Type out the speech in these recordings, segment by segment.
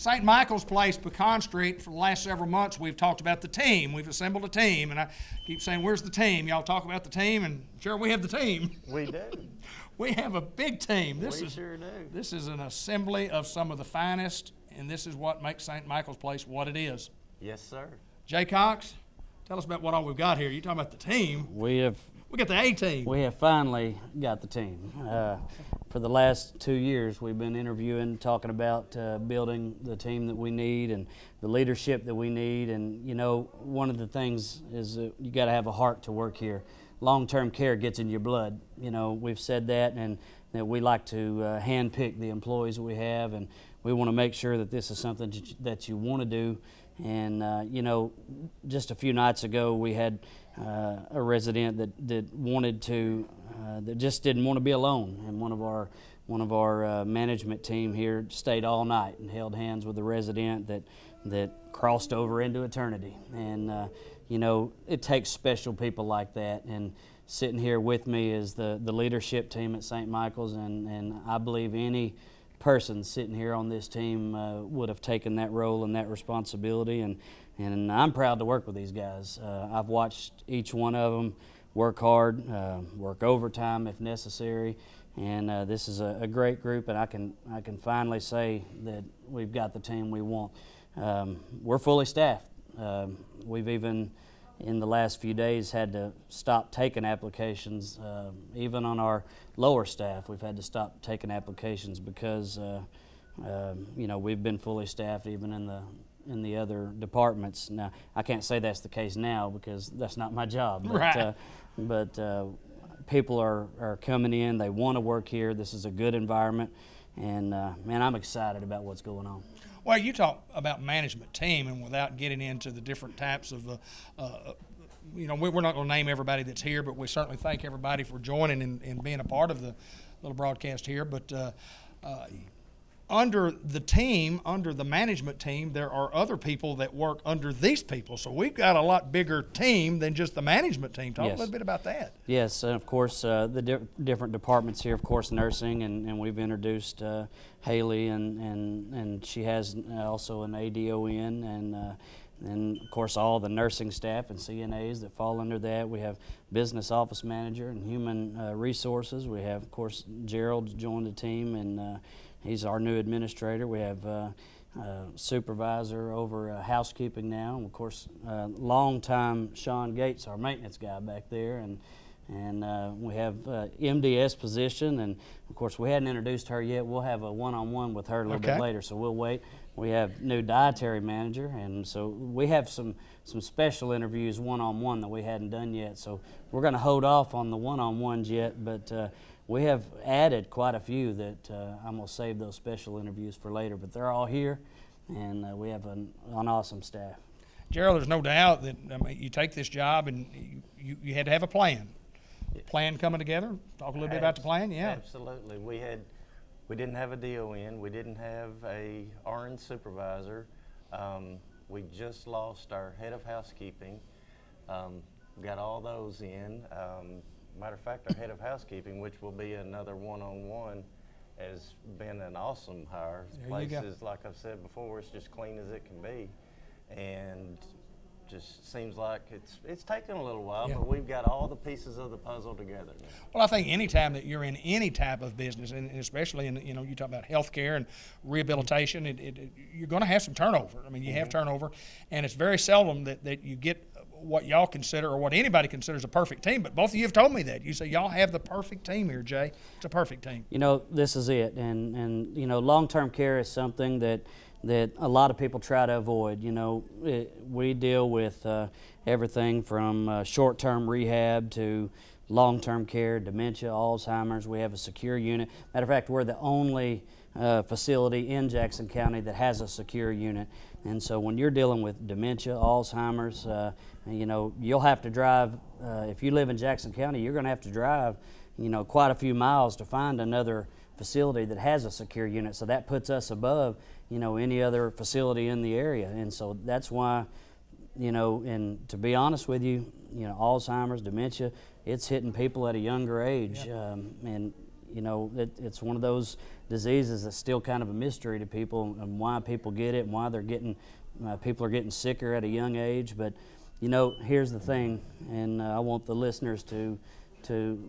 St. Michael's Place, Pecan Street, for the last several months, we've talked about the team. We've assembled a team, and I keep saying, where's the team? Y'all talk about the team, and sure, we have the team. We do. We have a big team. We sure do. This is an assembly of some of the finest, and this is what makes St. Michael's Place what it is. Yes, sir. Jay Cox, tell us about what all we've got here. You're talking about the team. We got the A-team. We have finally got the team. For the last 2 years, we've been interviewing, talking about building the team that we need and the leadership that we need. And, you know, one of the things is that you got to have a heart to work here. Long-term care gets in your blood. You know, we've said that, and that we like to handpick the employees that we have, and we want to make sure that this is something that you want to do. And, you know, just a few nights ago, we had a resident that wanted to, that just didn't want to be alone. And one of our management team here stayed all night and held hands with the resident that crossed over into eternity. And, you know, it takes special people like that. And sitting here with me is the leadership team at St. Michael's, and I believe any person sitting here on this team would have taken that role and that responsibility, and I'm proud to work with these guys. I've watched each one of them work hard, work overtime if necessary, and this is a great group, and I can finally say that we've got the team we want. We're fully staffed. We've even in the last few days had to stop taking applications. Even on our lower staff, we've had to stop taking applications because you know, we've been fully staffed even in the other departments. Now, I can't say that's the case now because that's not my job. But, right. People are coming in. They want to work here. This is a good environment, and man, I'm excited about what's going on. Well, you talk about management team, and without getting into the different types of, you know, we're not going to name everybody that's here, but we certainly thank everybody for joining and being a part of the little broadcast here. But under the team, under the management team, there are other people that work under these people. So we've got a lot bigger team than just the management team. Talk a little bit about that. Yes, and of course the different departments here, of course nursing, and we've introduced Haley, and she has also an ADON, and of course all the nursing staff and CNAs that fall under that. We have business office manager and human resources. We have, of course, Gerald joined the team, and he's our new administrator. We have supervisor over housekeeping now, and of course, long time Sean Gates, our maintenance guy back there, and we have MDS position, and of course we hadn't introduced her yet. We'll have a one-on-one with her a little bit later, so we'll wait. We have new dietary manager, and so we have some special interviews one-on-one that we hadn't done yet. So we're going to hold off on the one-on-ones yet, but we have added quite a few that I'm going to save those special interviews for later. But they're all here, and we have an awesome staff. Gerald, there's no doubt that, I mean, you take this job and you had to have a plan. Plan coming together. Talk a little bit about the plan. Yeah, absolutely. We didn't have a DON. We didn't have a RN supervisor. We just lost our head of housekeeping. Got all those in. Matter of fact, our head of housekeeping, which will be another one-on-one, has been an awesome hire. The place is, like I've said before, it's just clean as it can be, and just seems like it's taken a little while, but we've got all the pieces of the puzzle together now. Well, I think anytime that you're in any type of business, and especially in, you know, you talk about healthcare and rehabilitation, you're going to have some turnover. I mean, you have turnover, and it's very seldom that you get what y'all consider or what anybody considers a perfect team. But both of you have told me that. You say y'all have the perfect team here, Jay. It's a perfect team. You know, this is it, and you know, long-term care is something that a lot of people try to avoid. You know, we deal with everything from short-term rehab to long-term care, dementia, Alzheimer's. We have a secure unit. Matter of fact, we're the only facility in Jackson County that has a secure unit. And so when you're dealing with dementia, Alzheimer's, you know, you'll have to drive, if you live in Jackson County, you're going to have to drive, you know, quite a few miles to find another facility that has a secure unit. So that puts us above, you know, any other facility in the area. And so that's why, you know, and to be honest with you, you know, Alzheimer's, dementia, it's hitting people at a younger age. And you know, it's one of those diseases that's still kind of a mystery to people, and why people get it and why they're getting, people are getting sicker at a young age. But, you know, here's the thing, and I want the listeners to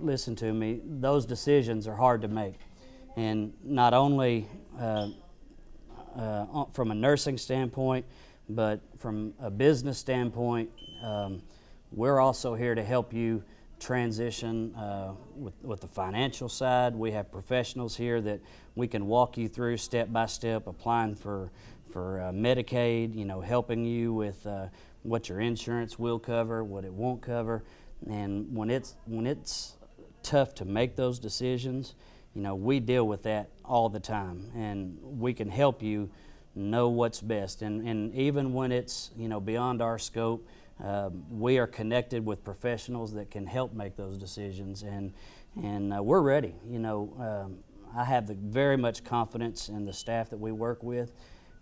listen to me. Those decisions are hard to make. And not only from a nursing standpoint, but from a business standpoint, we're also here to help you transition with the financial side. We have professionals here that we can walk you through step by step, applying for Medicaid, you know, helping you with what your insurance will cover, what it won't cover. And when it's tough to make those decisions, you know, we deal with that all the time, and we can help you know what's best. And even when it's, you know, beyond our scope, we are connected with professionals that can help make those decisions, and we're ready. You know, I have very much confidence in the staff that we work with,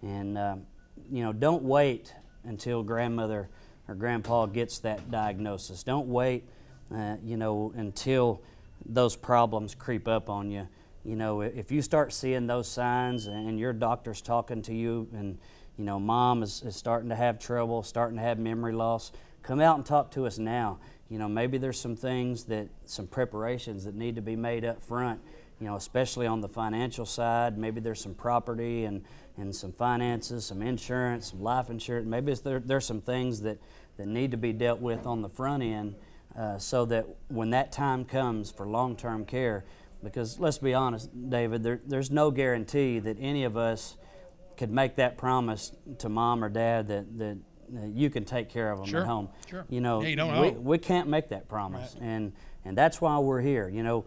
and you know, don't wait until grandmother or grandpa gets that diagnosis. Don't wait, you know, until those problems creep up on you. You know, if you start seeing those signs and your doctor's talking to you, and you know, mom is starting to have trouble, starting to have memory loss, come out and talk to us now. You know, maybe there's some things some preparations that need to be made up front, you know, especially on the financial side. Maybe there's some property and some finances, some insurance, some life insurance. Maybe there's some things that need to be dealt with on the front end, so that when that time comes for long-term care, because let's be honest, David, there's no guarantee that any of us could make that promise to mom or dad that you can take care of them Sure, at home. sure. You know, Yeah, you don't know. we can't make that promise, Right. and that's why we're here. You know,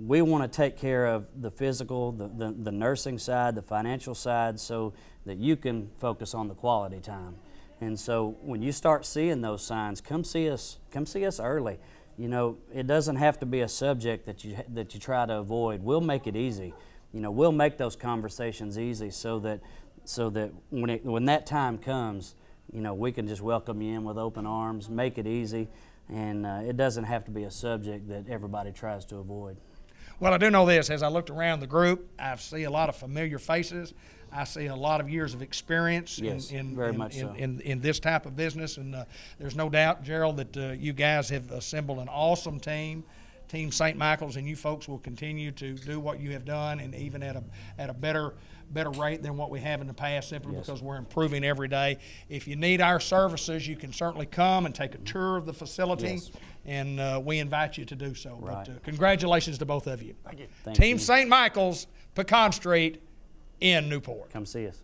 we want to take care of the physical, the nursing side, the financial side, so that you can focus on the quality time. And so when you start seeing those signs, come see us early. You know, it doesn't have to be a subject that you try to avoid. We'll make it easy. You know, we'll make those conversations easy so that when that time comes, you know, we can just welcome you in with open arms, make it easy, and it doesn't have to be a subject that everybody tries to avoid. Well, I do know this. As I looked around the group, I see a lot of familiar faces. I see a lot of years of experience in this type of business, and there's no doubt, Gerald, that you guys have assembled an awesome team. Team St. Michael's, and you folks will continue to do what you have done, and even at a better rate than what we have in the past, simply because we're improving every day. If you need our services, you can certainly come and take a tour of the facility, and we invite you to do so. Right. But congratulations to both of you. Thank you. Thank Team you. St. Michael's, Pecan Street in Newport. Come see us.